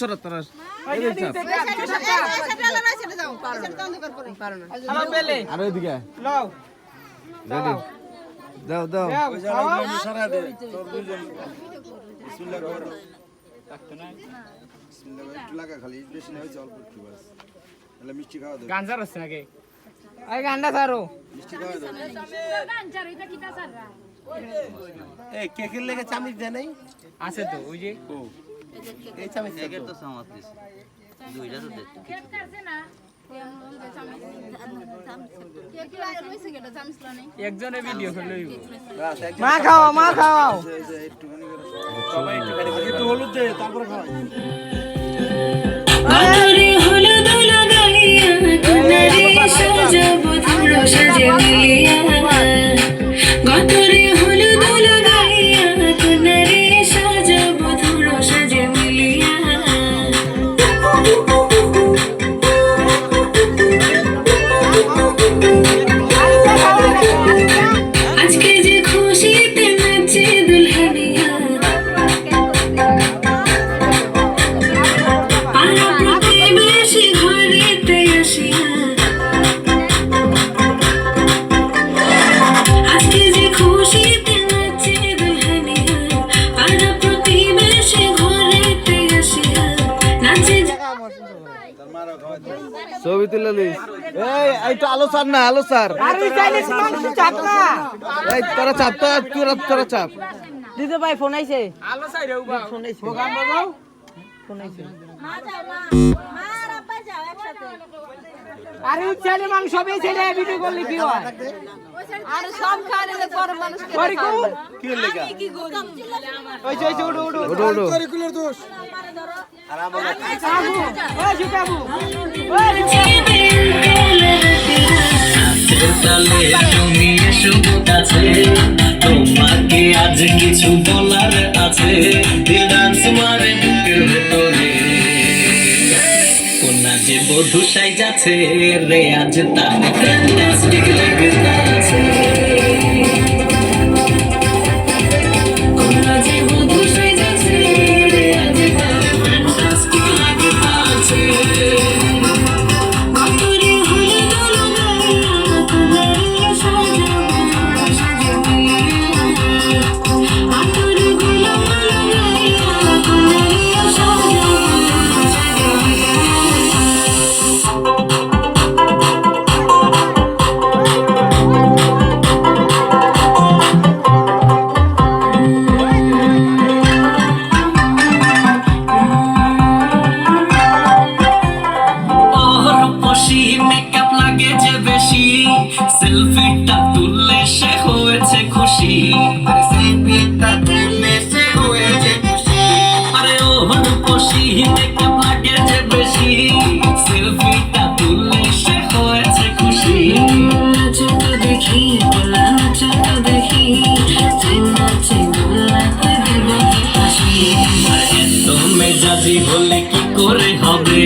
সরত তোরা আর ওইদিকে রেডি দাও দাও গাঞ্জার আছে নাকি এই গান্ডা ছাড়ো এই কেকের লেগে চামচ দেয় নাই আছে তো ওই যে এই চামচ কেকের তো চামচ দিছে দুইটা তো দে কেক কাটছে না একজনে ভিডিও করলো মা খাও সবাই একটু হলুদ দে তারপর খাওয়াই আদরে হলুদ লাগাইয়া কুনারে সাজাবো ধরো সাজে মিলিয়া গতরে হলুদ লাগাইয়া কুনারে সাজাবো ধরো সাজে মিলিয়া আজকে যে খুশিতে নাচে দুলহানিয়া ছবি তুলে নিস এইটা আলো স্যার না আলো স্যার এই তোরা চাপ তোরা চাপ দিদি ভাই ফোন আইছে আলো সাইরে উবা ফোন আইছে প্রোগ্রাম বাজাও ফোন আইছে আরে ছেলে মাংস সবই ছেলে ভিডিও করলে কি হয় আর সব খারে পর মানুষ করি কো কি লেগা ওই যে উড়ো ওডো কারিকুলার দোষ আর আমরা ওই জুকাবু তালে তুমি এসো কাছে তোমাকে আজ কিছু বলার আছে দিল ডান্স মারে বুকের ভেতরে কোনা যে বধু সাইজাছে রে আজ তার ফ্যান্টাস্টিক লাগতাছে কোনা যে বধু সাইজাছে রে আজ তার ফ্যান্টাস্টিক লাগতাছে গতরে হলুদ লাগাইয়া কুনারে সাজাবো সাজে মিলিয়া আতরে গোলাপ লাগাইয়া কুনারে সাজাবো সাজে রূপসী মেকআপ লাগে যে বেশি সেলফিটা তুললে সে হয়েছে খুশি সেলফিটা তুললে সে হয়েছে খুশি আরে ও রূপসী মেকআপ লাগে যে বেশি সেলফিটা তুললে সে হয়েছে খুশি নাচটা দেখি বলা নাচটা দেখি নাচে গোলাতে দেব হাসি এত মেজাজি হলে কি করে হবে